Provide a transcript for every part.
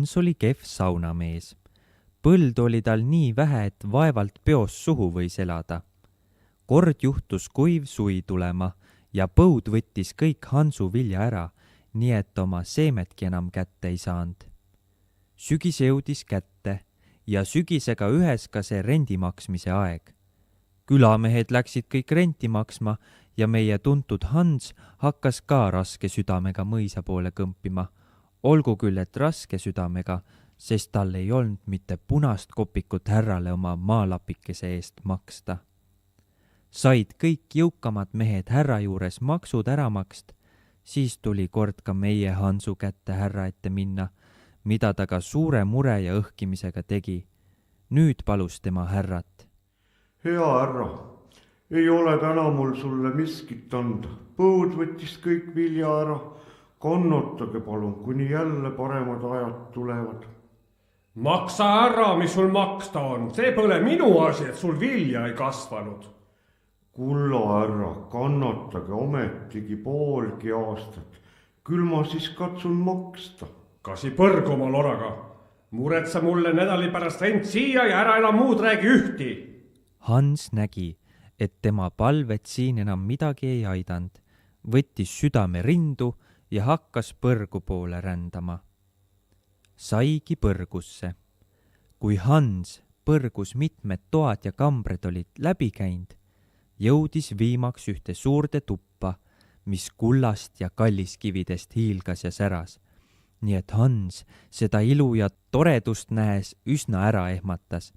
Hans oli kehv saunamees. Põld oli tal nii vähe, et vaevalt peos suhu võis elada. Kord juhtus kuiv suvi tulema ja põud võttis kõik Hansu vilja ära, nii et oma seemetki enam kätte ei saanud. Sügis jõudis kätte ja sügisega ühes ka see rendimaksmise aeg. Külamehed läksid kõik renti maksma ja meie tuntud Hans hakkas ka raske südamega mõisa poole kõmpima. Olgu küll, et raske südamega, sest tal ei olnud mitte punast kopikut härrale oma maalapikese eest maksta. Said kõik jõukamad mehed härra juures maksud ära makst, siis tuli kord ka meie Hansu kätte härra ette minna, mida ta ka suure mure ja õhkimisega tegi. Nüüd palus tema härrat. Hea härra, ei ole täna mul sulle miskit anda. Põud võttis kõik vilja ära. Kannatage palun, kuni jälle paremad ajad tulevad. Maksa ära, mis sul maksta on. See pole minu asi, et sul vilja ei kasvanud. Kulla härra, kannatage ometigi poolgi aastat. Küll ma siis katsun maksta. Kasi põrgu oma loraga. Muretsa mulle nädali pärast rent siia ja ära enam muud räägi ühti. Hans nägi, et tema palvet siin enam midagi ei aidanud, võttis südame rindu ja hakkas põrgu poole rändama. Saigi põrgusse. Kui Hans põrgus mitmed toad ja kambred olid läbi käinud, jõudis viimaks ühte suurde tuppa, mis kullast ja kalliskividest hiilgas ja säras. Nii et Hans seda ilu ja toredust nähes üsna ära ehmatas.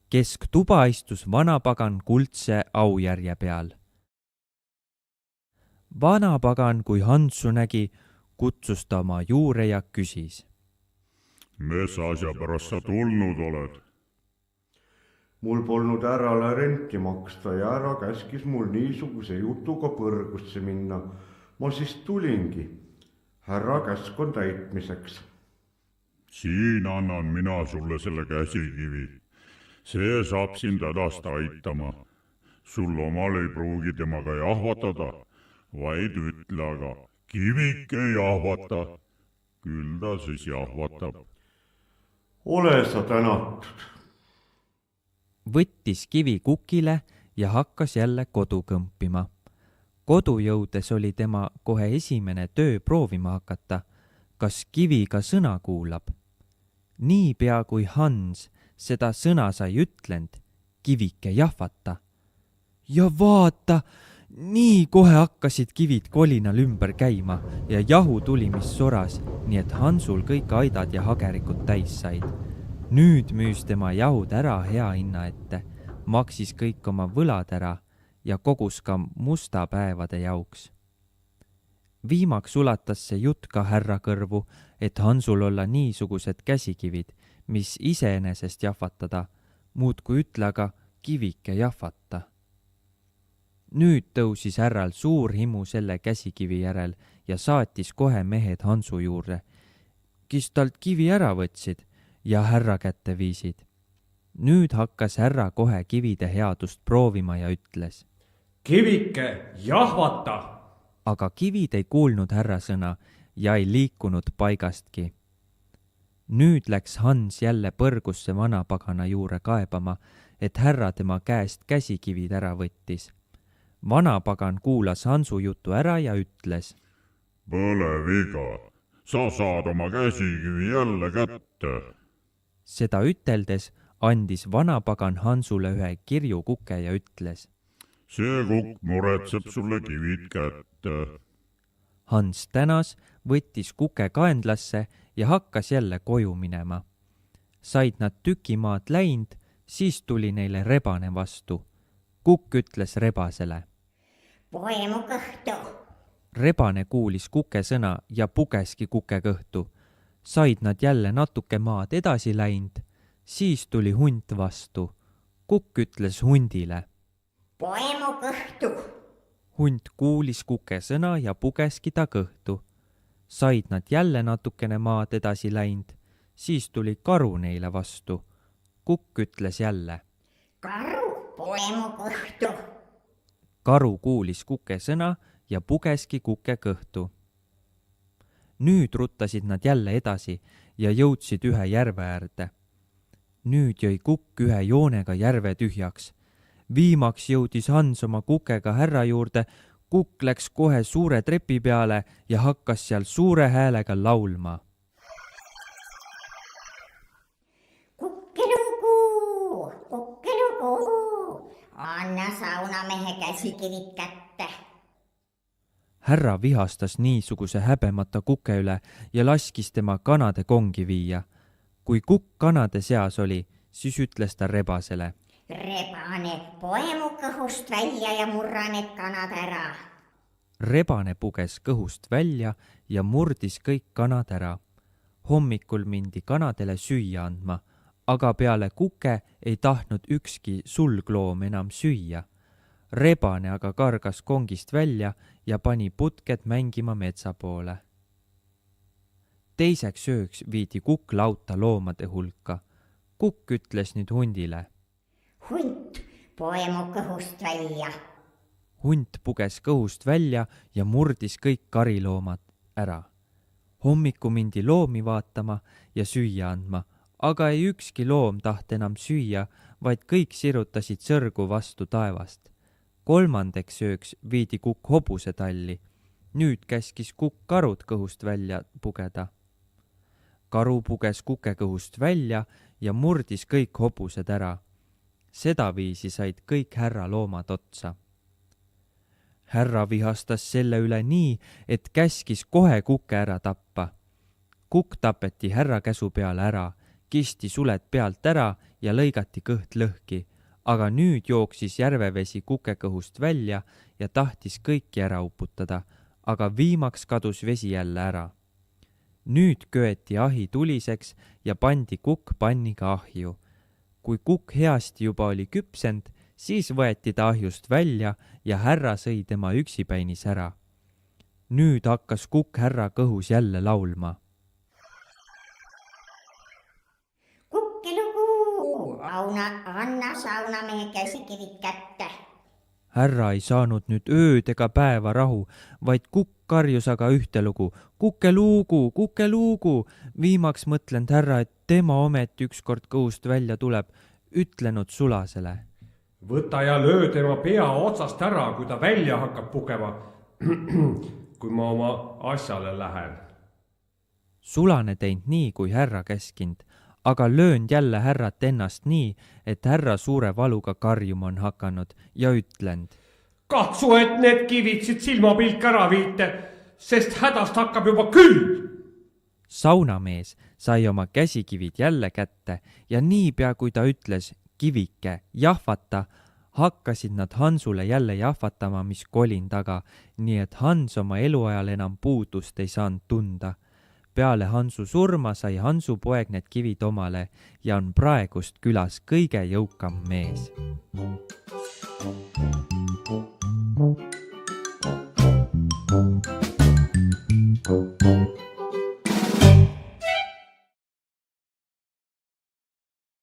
Kesktuba istus vanapagan kuldse aujärje peal. Vanapagan, kui Hansu nägi, kutsus ta oma juure ja küsis. Mis asja pärast sa tulnud oled? Mul polnud härrale renti maksta ja härra käskis mul niisuguse jutuga põrgusse minna. Ma siis tulingi. Härra käsk on täitmiseks. Siin annan mina sulle selle käsikivi. See saab sind hädast aitama. Sul omal ei pruugi temaga jahvatada, vaid ütle aga, kivike jahvata. Küll ta siis jahvatab. Ole sa tänatud. Võttis kivi kukile ja hakkas jälle kodu kõmpima. Kodu jõudes oli tema kohe esimene töö proovima hakata, kas kivi ka sõna kuulab. Niipea kui Hans seda sõna sai ütlend, kivike jahvata. Ja vaata, nii kohe hakkasid kivid kolinal ümber käima ja jahu tuli, mis soras, nii et Hansul kõik aidad ja hagerikud täis said. Nüüd müüs tema jahud ära hea hinna ette, maksis kõik oma võlad ära ja kogus ka musta päevade jauks. Viimaks ulatas see jutt ka härra kõrvu, et Hansul olla niisugused käsikivid, mis iseenesest jahvatada, muud kui ütle aga kivike jahvata. Nüüd tõusis härral suur himu selle käsikivi järel ja saatis kohe mehed Hansu juurde, kes talt kivi ära võtsid ja härra kätte viisid. Nüüd hakkas härra kohe kivide headust proovima ja ütles. Kivike jahvata! Aga kivid ei kuulnud härra sõna ja ei liikunud paigastki. Nüüd läks Hans jälle põrgusse vanapagana juure kaebama, et härra tema käest käsikivid ära võttis. Vanapagan kuulas Hansu jutu ära ja ütles. Pole viga, sa saad oma käsikivi jälle kätte. Seda üteldes andis vanapagan Hansule ühe kirju kuke ja ütles. See kukk muretseb sulle kivid kätte. Hans tänas, võttis kuke kaendlasse ja hakkas jälle koju minema. Said nad tükimaad läinud, siis tuli neile rebane vastu. Kukk ütles rebasele. Poe mu kõhtu. Rebane kuulis kuke sõna ja pugeski kuke kõhtu. Said nad jälle natuke maad edasi läinud, siis tuli hunt vastu. Kukk ütles hundile. Poe mu kõhtu. Hunt kuulis kuke sõna ja pugeski ta kõhtu. Said nad jälle natukene maad edasi läinud, siis tuli karu neile vastu. Kukk ütles jälle. Karu, poe mu kõhtu. Karu kuulis kuke sõna ja pugeski kuke kõhtu. nüüd ruttasid nad jälle edasi ja jõudsid ühe järve äärde. nüüd jõi Kukk ühe joonega järve tühjaks. Viimaks jõudis Hans oma kukega härra juurde. Kukk läks kohe suure trepi peale ja hakkas seal suure häälega laulma. Kukkelugu, anna saunamehe käsikivid kätte. härra vihastas niisuguse häbemata Kuke üle ja laskis tema kanade kongi viia. kui Kukk kanade seas oli, siis ütles ta rebasele. Rebane, poe mu kõhust välja ja murra need kanad ära. Rebane puges kõhust välja ja murdis kõik kanad ära. Hommikul mindi kanadele süüa andma, aga peale Kuke ei tahtnud ükski sulgloom enam süüa. Rebane aga kargas kongist välja ja pani putked mängima metsa poole. Teiseks ööks viidi Kukk lauta loomade hulka. Kukk ütles nüüd hundile. Hunt, poe mu kõhust välja. Hunt puges kõhust välja ja murdis kõik kariloomad ära. Hommiku mindi loomi vaatama ja süüa andma, aga ei ükski loom taht enam süüa, vaid kõik sirutasid sõrgu vastu taevast. Kolmandaks ööks viidi Kukk hobuse talli. Nüüd käskis Kukk karud kõhust välja pugeda. Karu puges Kuke kõhust välja ja murdis kõik hobused ära. Sedaviisi said kõik härra loomad otsa. Härra vihastas selle üle nii, et käskis kohe Kuke ära tappa. Kukk tapeti härra käsu peale ära, kisti suled pealt ära ja lõigati kõht lõhki, aga nüüd jooksis järvevesi Kuke kõhust välja ja tahtis kõiki ära uputada, aga viimaks kadus vesi jälle ära. Nüüd köeti ahi tuliseks ja pandi Kukk panniga ahju. Kui Kukk heasti juba oli küpsend, siis võeti ta ahjust välja ja härra sõi tema üksipäinis ära. Nüüd hakkas Kukk härra kõhus jälle laulma. Kukkelugu, anna saunamehe käsikivid kätte. Härra ei saanud nüüd ööd ega päeva rahu, vaid Kukk karjus aga ühte lugu. Kukkeluugu, kukkeluugu. Viimaks mõtlenud härra, et tema ometi ükskord kõhust välja tuleb, ütlenud sulasele. Võta ja löö tema pea otsast ära, kui ta välja hakkab pugema, kui ma oma asjale lähen. Sulane teinud nii, kui härra käskinud, aga löönud jälle härrat ennast nii, et härra suure valuga karjuma on hakanud ja ütlenud. Katsu, et need kivid siit silmapilk ära viite, sest hädast hakkab juba küll. Saunamees sai oma käsikivid jälle kätte ja niipea, kui ta ütles kivike, jahvata, hakkasid nad Hansule jälle jahvatama, mis kolin taga, nii et Hans oma eluajal enam puudust ei saanud tunda. Peale Hansu surma sai Hansu poeg need kivid omale ja on praegust külas kõige jõukam mees.